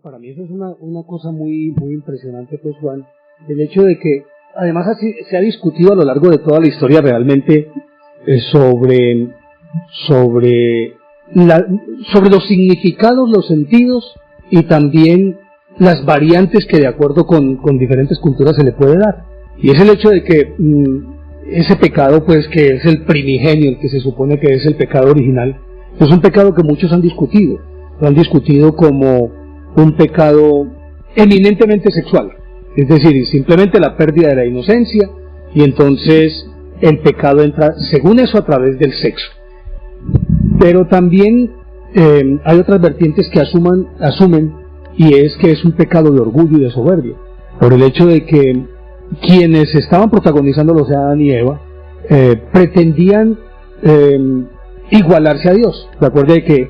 para mí eso es una cosa muy impresionante, pues, Juan, el hecho de que, además, así se ha discutido a lo largo de toda la historia realmente sobre los significados, los sentidos y también las variantes que de acuerdo con diferentes culturas se le puede dar. Y es el hecho de que ese pecado, pues, que es el primigenio, el que se supone que es el pecado original, es un pecado que muchos han discutido. Lo han discutido como un pecado eminentemente sexual, es decir, simplemente la pérdida de la inocencia, y entonces el pecado entra, según eso, a través del sexo. Pero también hay otras vertientes que asumen, y es que es un pecado de orgullo y de soberbia, por el hecho de que quienes estaban protagonizando los de Adán y Eva pretendían igualarse a Dios. Recuerda que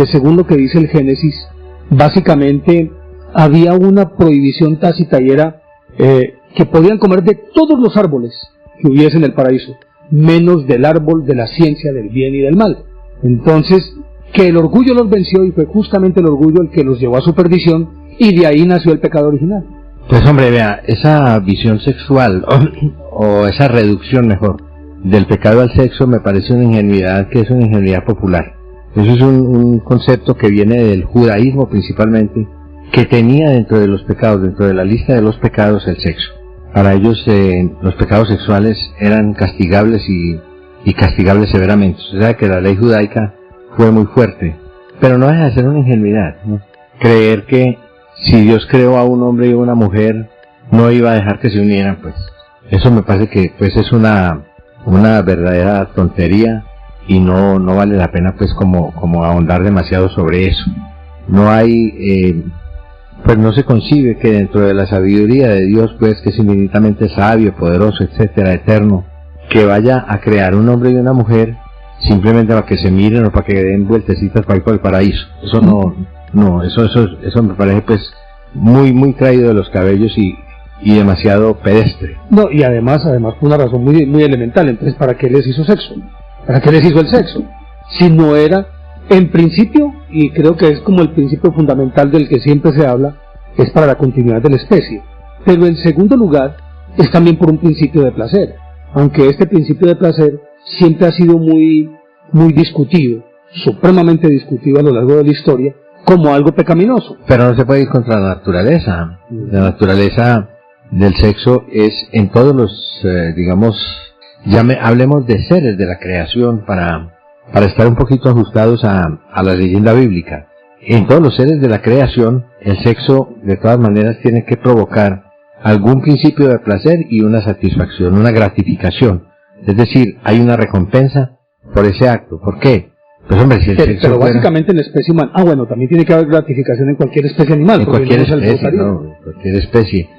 según lo que dice el Génesis, básicamente había una prohibición tácita, y era que podían comer de todos los árboles que hubiese en el paraíso, menos del árbol de la ciencia del bien y del mal. Entonces, que el orgullo los venció, y fue justamente el orgullo el que los llevó a su perdición, y de ahí nació el pecado original. Pues hombre, vea, esa visión sexual, o esa reducción mejor, del pecado al sexo, me parece una ingenuidad, que es una ingenuidad popular. Eso es un concepto que viene del judaísmo principalmente, que tenía dentro de los pecados, dentro de la lista de los pecados, el sexo. Para ellos los pecados sexuales eran castigables y castigables severamente. O sea que la ley judaica fue muy fuerte, pero no deja de ser una ingenuidad, ¿no? Creer que si Dios creó a un hombre y a una mujer, no iba a dejar que se unieran, pues. Eso me parece que pues es una verdadera tontería, y no vale la pena pues como ahondar demasiado sobre eso. No hay, pues no se concibe que dentro de la sabiduría de Dios, pues, que es infinitamente sabio, poderoso, etcétera, eterno, que vaya a crear un hombre y una mujer simplemente para que se miren o para que den vueltecitas para ir por el paraíso. Eso eso me parece pues muy traído de los cabellos y demasiado pedestre. No, y además por una razón muy elemental. Entonces, ¿para qué les hizo sexo? ¿Para qué les hizo el sexo? Si no era, en principio, y creo que es como el principio fundamental del que siempre se habla, es para la continuidad de la especie. Pero en segundo lugar, es también por un principio de placer, aunque este principio de placer siempre ha sido muy discutido, supremamente discutido a lo largo de la historia, como algo pecaminoso. Pero no se puede ir contra la naturaleza. La naturaleza del sexo es en todos los, hablemos de seres de la creación para estar un poquito ajustados a la leyenda bíblica. En todos los seres de la creación, el sexo de todas maneras tiene que provocar algún principio de placer y una satisfacción, una gratificación. Es decir, hay una recompensa por ese acto. ¿Por qué? Pues hombre, si el sexo pero básicamente en la especie humana. Bueno, también tiene que haber gratificación en cualquier especie animal. En cualquier especie, ¿no? Cualquier especie.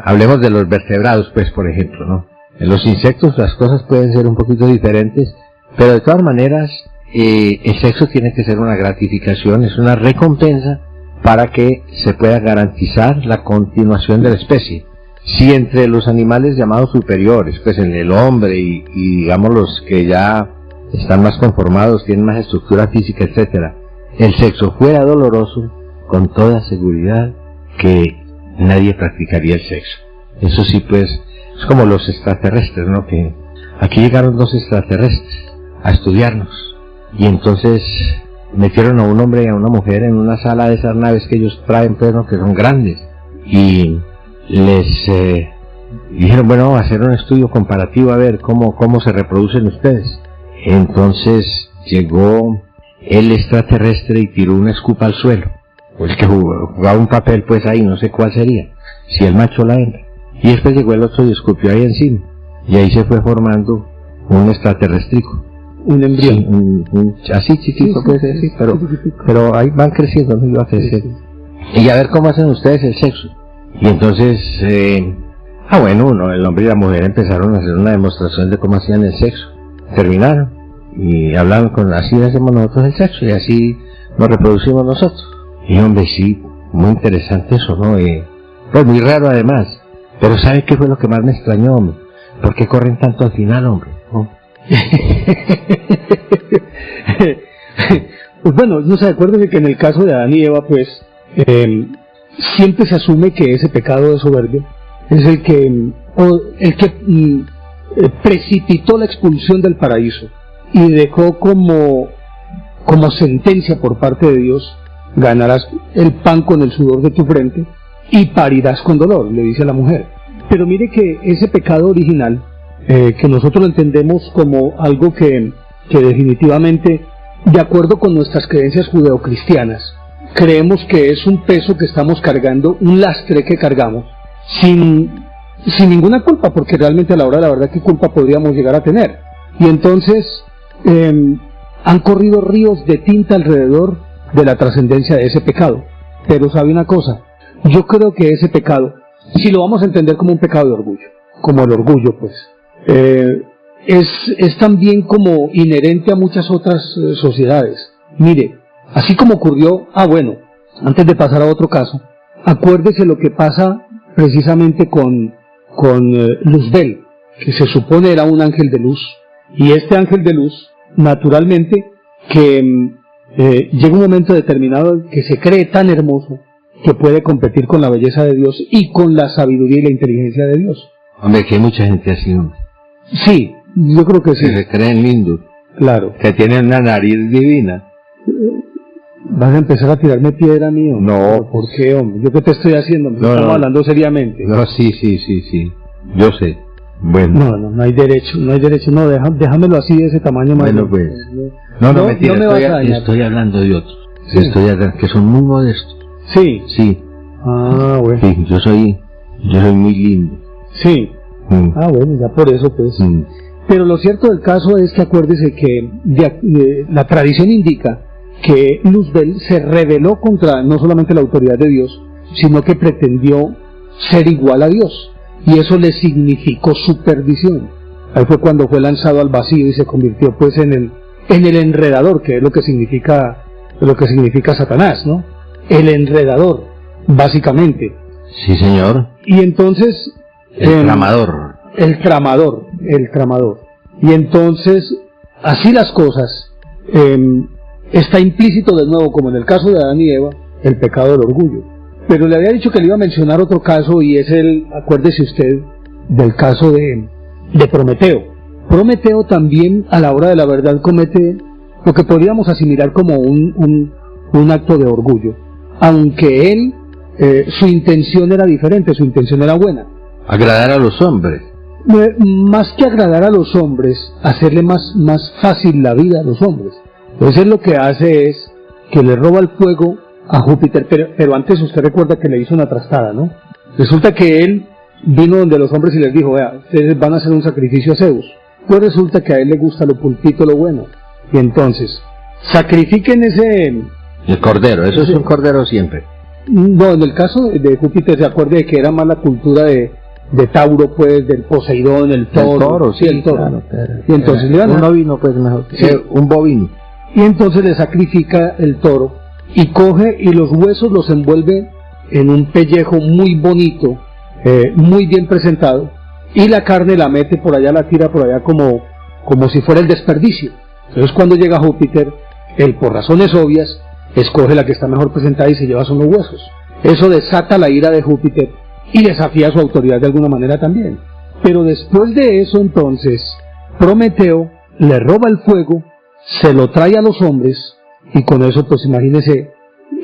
Hablemos de los vertebrados, pues, por ejemplo, ¿no? En los insectos las cosas pueden ser un poquito diferentes, pero de todas maneras el sexo tiene que ser una gratificación, es una recompensa para que se pueda garantizar la continuación de la especie. Si entre los animales llamados superiores, pues en el hombre y digamos los que ya están más conformados, tienen más estructura física, etcétera, el sexo fuera doloroso, con toda seguridad que nadie practicaría el sexo. Eso sí, pues, es como los extraterrestres, ¿no? Que aquí llegaron 2 extraterrestres a estudiarnos, y entonces metieron a un hombre y a una mujer en una sala de esas naves que ellos traen, pues, ¿no? Que son grandes, y les dijeron, bueno, vamos a hacer un estudio comparativo a ver cómo se reproducen ustedes. Entonces llegó el extraterrestre y tiró una escupa al suelo, pues que jugaba un papel pues ahí, no sé cuál sería, si el macho o la hembra, y después llegó el otro y escupió ahí encima, y ahí se fue formando un extraterrestrico, un embrión, sí, así chiquito, sí, puede ser, sí, pero ahí van creciendo, no iba a crecer, y a ver cómo hacen ustedes el sexo. Y entonces el hombre y la mujer empezaron a hacer una demostración de cómo hacían el sexo. Terminaron y hablaron así hacemos nosotros el sexo y así nos reproducimos nosotros. Y hombre, sí, muy interesante eso, ¿no? Pues muy raro además. Pero ¿sabe qué fue lo que más me extrañó, hombre? ¿Por qué corren tanto al final, hombre? ¿No? Pues bueno, no se acuerden que en el caso de Adán y Eva, pues siempre se asume que ese pecado de soberbia es el que precipitó la expulsión del paraíso y dejó como sentencia por parte de Dios: ganarás el pan con el sudor de tu frente y parirás con dolor, le dice a la mujer. Pero mire que ese pecado original, que nosotros lo entendemos como algo que definitivamente, de acuerdo con nuestras creencias judeocristianas, creemos que es un peso que estamos cargando, un lastre que cargamos, sin ninguna culpa, porque realmente a la hora de la verdad, ¿qué culpa podríamos llegar a tener? Y entonces han corrido ríos de tinta alrededor de la trascendencia de ese pecado. Pero sabe una cosa, yo creo que ese pecado, si lo vamos a entender como un pecado de orgullo, como el orgullo, pues, es también como inherente a muchas otras sociedades. Mire, así como ocurrió, bueno, antes de pasar a otro caso, acuérdese lo que pasa precisamente con Luzbel, que se supone era un ángel de luz, y este ángel de luz, naturalmente, que llega un momento determinado que se cree tan hermoso que puede competir con la belleza de Dios y con la sabiduría y la inteligencia de Dios. Hombre, que hay mucha gente así, hombre. Sí, yo creo que sí. Que se creen lindos. Claro. Que tienen una nariz divina. ¿Vas a empezar a tirarme piedra, mío? No. ¿Por qué, hombre? ¿Yo qué te estoy haciendo? Estamos hablando seriamente. No, sí. Yo sé. Bueno. No hay derecho. No, déjamelo así de ese tamaño. Bueno, pues. No, mentira, me vas a dañar. Estoy hablando de otros. Sí. Estoy hablando, que son muy modestos. Sí. Sí. Bueno. Sí, yo soy muy lindo. Sí. Bueno, ya por eso, pues. Pero lo cierto del caso es que acuérdese que la tradición indica que Luzbel se rebeló contra no solamente la autoridad de Dios, sino que pretendió ser igual a Dios, y eso le significó su perdición. Ahí fue cuando fue lanzado al vacío y se convirtió pues en el enredador, que es lo que significa Satanás, ¿no? El enredador, básicamente. Sí, señor. Y entonces el tramador. Y entonces, así las cosas, está implícito de nuevo, como en el caso de Adán y Eva, el pecado del orgullo. Pero le había dicho que le iba a mencionar otro caso, y es acuérdese usted, del caso de Prometeo. Prometeo también, a la hora de la verdad, comete lo que podríamos asimilar como un acto de orgullo, aunque él, su intención era diferente, su intención era buena. Agradar a los hombres. Más que agradar a los hombres, hacerle más fácil la vida a los hombres. Entonces lo que hace es que le roba el fuego a Júpiter, pero antes usted recuerda que le hizo una trastada, ¿no? Resulta que él vino donde los hombres y les dijo: vea, ustedes van a hacer un sacrificio a Zeus. Pues resulta que a él le gusta lo pulpito, lo bueno. Y entonces, sacrifiquen el cordero, eso es un cordero siempre. No, en el caso de Júpiter, se acuerde de que era más la cultura de Tauro, pues, del Poseidón, el toro. El toro, sí, el toro. Claro. Y entonces le un ovino, pues mejor. Sí. Un bovino. Y entonces le sacrifica el toro y coge y los huesos los envuelve en un pellejo muy bonito, muy bien presentado, y la carne la mete por allá, la tira por allá como si fuera el desperdicio. Entonces cuando llega Júpiter, él, por razones obvias, escoge la que está mejor presentada y se lleva son los huesos. Eso desata la ira de Júpiter y desafía su autoridad de alguna manera también. Pero después de eso, entonces, Prometeo le roba el fuego, se lo trae a los hombres, y con eso, pues imagínese,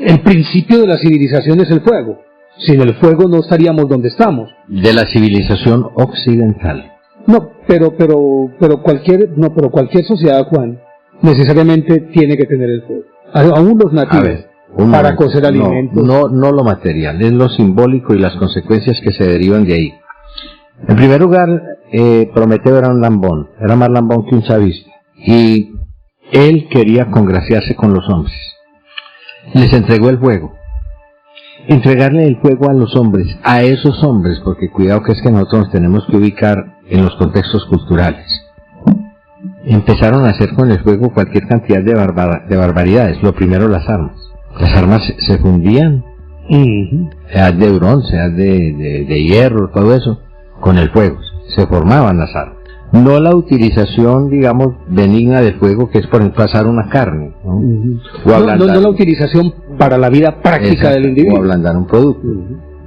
el principio de la civilización es el fuego. Sin el fuego no estaríamos donde estamos. De la civilización occidental. No, pero cualquier sociedad, Juan, necesariamente tiene que tener el fuego. Aún los nativos, para cocer alimentos. No lo material, es lo simbólico y las consecuencias que se derivan de ahí. En primer lugar, Prometeo era un lambón, era más lambón que un chavista, y él quería congraciarse con los hombres. Les entregó el fuego. Entregarle el fuego a los hombres, a esos hombres, porque cuidado que es que nosotros nos tenemos que ubicar en los contextos culturales. Empezaron a hacer con el fuego cualquier cantidad de barbaridades. Lo primero, las armas. Las armas se fundían, sean de bronce, sean de hierro, todo eso, con el fuego. Se formaban las armas. No la utilización, digamos, benigna del fuego, que es por ejemplo asar una carne, ¿no? O ablandar, no la utilización para la vida práctica del individuo. O ablandar un producto.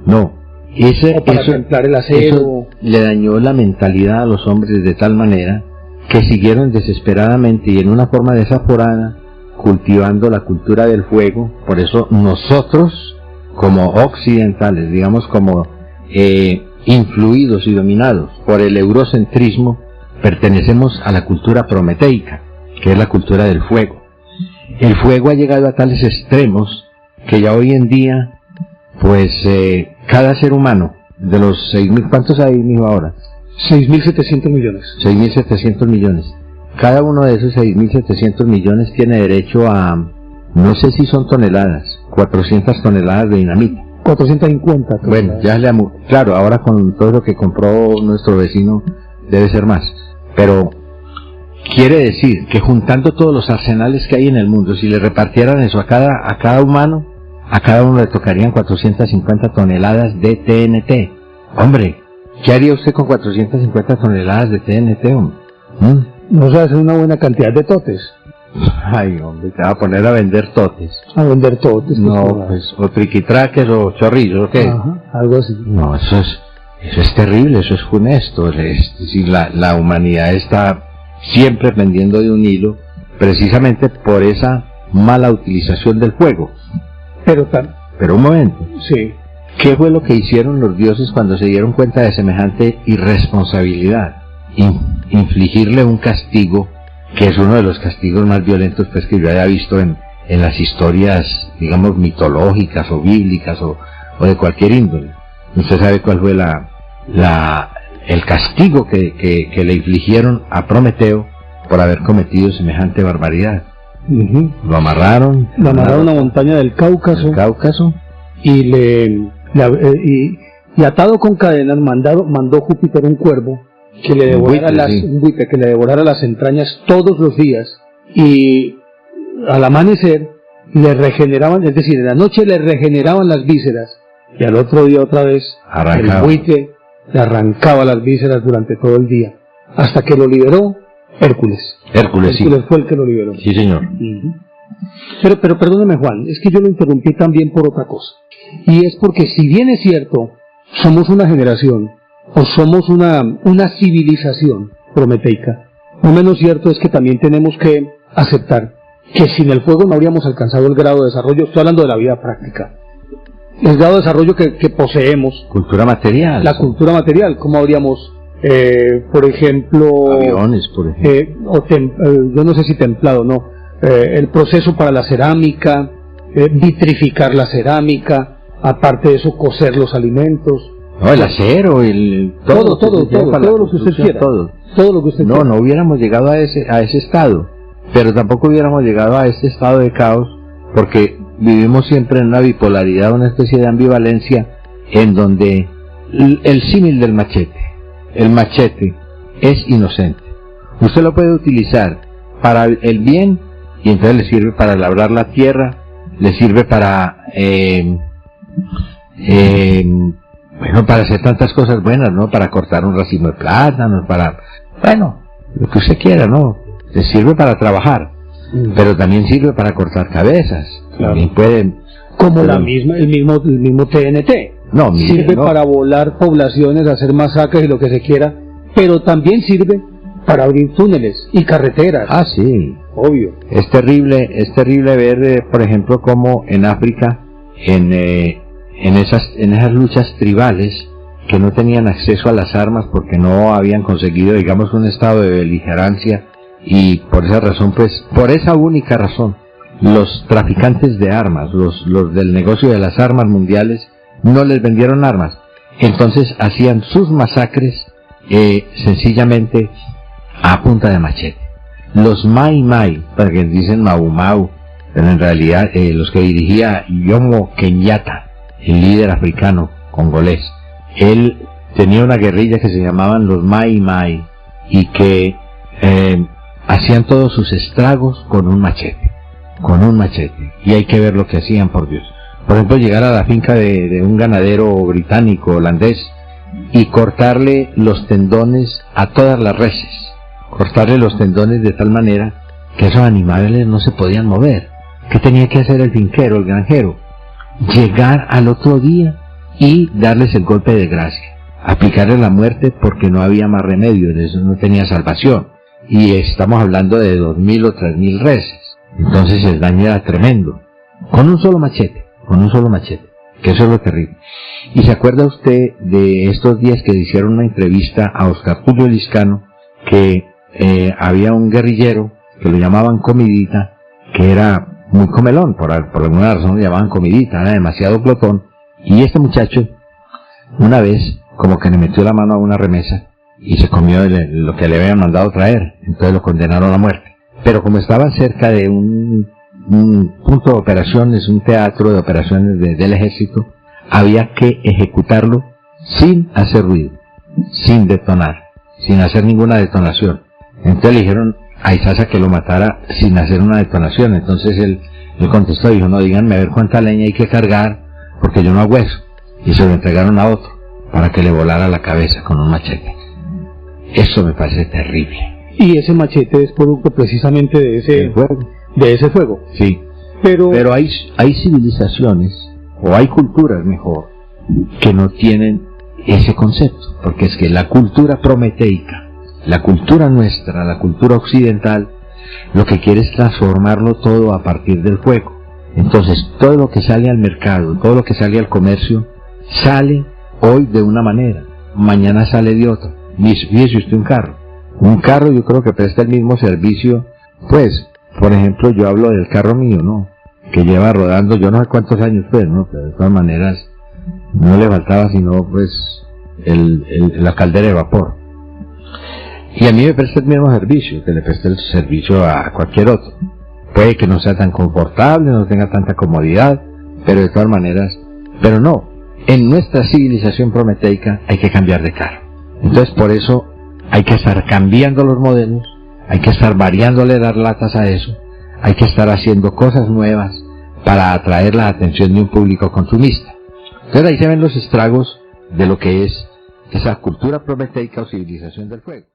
No. O para templar el acero. Eso le dañó la mentalidad a los hombres de tal manera que siguieron desesperadamente y en una forma desaforada cultivando la cultura del fuego. Por eso nosotros, como occidentales, digamos como influidos y dominados por el eurocentrismo, pertenecemos a la cultura prometeica, que es la cultura del fuego. El fuego ha llegado a tales extremos que ya hoy en día, pues cada ser humano, de los 6.000, ¿cuántos hay, mijo, ahora? 6.700 millones. 6.700 millones. Cada uno de esos 6.700 millones tiene derecho a, no sé si son toneladas, 400 toneladas de dinamita. 450. Bueno, ya claro, ahora con todo lo que compró nuestro vecino debe ser más. Pero quiere decir que juntando todos los arsenales que hay en el mundo, si le repartieran eso a cada humano, a cada uno le tocarían 450 toneladas de TNT. Hombre, ¿qué haría usted con 450 toneladas de TNT, hombre? No sé, es una buena cantidad de totes. Ay, hombre, te va a poner a vender totes. A vender totes. No, pues, o triquitraques o chorrillos, ¿o qué? Ajá, algo así. No, eso es terrible, eso es funesto. Es decir, la humanidad está siempre pendiendo de un hilo, precisamente por esa mala utilización del fuego. Pero un momento. Sí. ¿Qué fue lo que hicieron los dioses cuando se dieron cuenta de semejante irresponsabilidad? Infligirle un castigo, que es uno de los castigos más violentos pues, que yo haya visto en las historias, digamos, mitológicas o bíblicas o de cualquier índole. ¿Usted sabe cuál fue el castigo que le infligieron a Prometeo por haber cometido semejante barbaridad? Lo amarraron a una montaña del Cáucaso, y atado con cadenas mandó Júpiter un cuervo que le devorara las entrañas todos los días, y al amanecer le regeneraban, es decir, en la noche le regeneraban las vísceras, y al otro día otra vez el buitre le arrancaba las vísceras durante todo el día, hasta que lo liberó Hércules. Hércules fue el que lo liberó. Sí, señor. Pero perdóneme, Juan, es que yo lo interrumpí también por otra cosa. Y es porque, si bien es cierto, somos una generación, o somos una civilización prometeica, lo menos cierto es que también tenemos que aceptar que sin el fuego no habríamos alcanzado el grado de desarrollo. Estoy hablando de la vida práctica. El grado de desarrollo que poseemos. Cultura material. La cultura material, ¿cómo habríamos... por ejemplo, aviones, por ejemplo, yo no sé si templado, no, el proceso para la cerámica, vitrificar la cerámica, aparte de eso cocer los alimentos, no, el acero, todo lo que usted quiera, todo lo que usted quiera. No hubiéramos llegado a ese estado, pero tampoco hubiéramos llegado a este estado de caos, porque vivimos siempre en una bipolaridad, una especie de ambivalencia, en donde el símil del machete. El machete es inocente. Usted lo puede utilizar para el bien, y entonces le sirve para labrar la tierra, le sirve para para hacer tantas cosas buenas, ¿no? Para cortar un racimo de plátanos, lo que usted quiera, ¿no? Le sirve para trabajar, pero también sirve para cortar cabezas. Claro. También pueden, como el mismo TNT. Sirve para volar poblaciones, hacer masacres y lo que se quiera, pero también sirve para abrir túneles y carreteras. Ah, sí. Obvio. Es terrible ver, por ejemplo, cómo en África, en esas luchas tribales, que no tenían acceso a las armas porque no habían conseguido, digamos, un estado de beligerancia, y por esa razón, pues, por esa única razón, los traficantes de armas, los del negocio de las armas mundiales, no les vendieron armas. Entonces hacían sus masacres sencillamente a punta de machete. Los Mai Mai, porque dicen Mau Mau, pero en realidad los que dirigía Jomo Kenyatta, el líder africano congolés, él tenía una guerrilla que se llamaban los Mai Mai, y que hacían todos sus estragos con un machete, y hay que ver lo que hacían, por Dios. Por ejemplo, llegar a la finca de un ganadero británico, holandés, y cortarle los tendones a todas las reses, cortarle los tendones de tal manera que esos animales no se podían mover. ¿Qué tenía que hacer el finquero, el granjero? Llegar al otro día y darles el golpe de gracia, aplicarles la muerte porque no había más remedio, eso no tenía salvación. Y estamos hablando de 2.000 o 3.000 reses, entonces el daño era tremendo, con un solo machete, que eso es lo terrible. ¿Y se acuerda usted de estos días que le hicieron una entrevista a Oscar Julio Liscano, que había un guerrillero que lo llamaban Comidita, que era muy comelón, por alguna razón lo llamaban Comidita, era demasiado glotón, y este muchacho una vez como que le metió la mano a una remesa y se comió lo que le habían mandado traer, entonces lo condenaron a muerte. Pero como estaba cerca de un punto de operaciones, un teatro de operaciones del ejército, había que ejecutarlo sin hacer ruido, sin detonar, sin hacer ninguna detonación. Entonces le dijeron a Izaza que lo matara sin hacer una detonación. Entonces él contestó, dijo, no, díganme a ver cuánta leña hay que cargar, porque yo no hago eso. Y se lo entregaron a otro, para que le volara la cabeza con un machete. Eso me parece terrible. Y ese machete es producto precisamente de ese fuego. Sí. Pero hay civilizaciones, o hay culturas mejor, que no tienen ese concepto, porque es que la cultura prometeica, la cultura nuestra, la cultura occidental, lo que quiere es transformarlo todo a partir del fuego. Entonces, todo lo que sale al mercado, todo lo que sale al comercio, sale hoy de una manera, mañana sale de otra. Fíjese usted un carro yo creo que presta el mismo servicio, pues, por ejemplo, yo hablo del carro mío, ¿no?, que lleva rodando, yo no sé cuántos años fue, ¿no?, pero de todas maneras, no le faltaba sino, pues, la caldera de vapor. Y a mí me presta el mismo servicio que le presta el servicio a cualquier otro. Puede que no sea tan confortable, no tenga tanta comodidad, pero de todas maneras, pero no, en nuestra civilización prometeica hay que cambiar de carro. Entonces por eso hay que estar cambiando los modelos, hay que estar variándole las latas a eso, hay que estar haciendo cosas nuevas para atraer la atención de un público consumista. Entonces ahí se ven los estragos de lo que es esa cultura prometeica o civilización del fuego.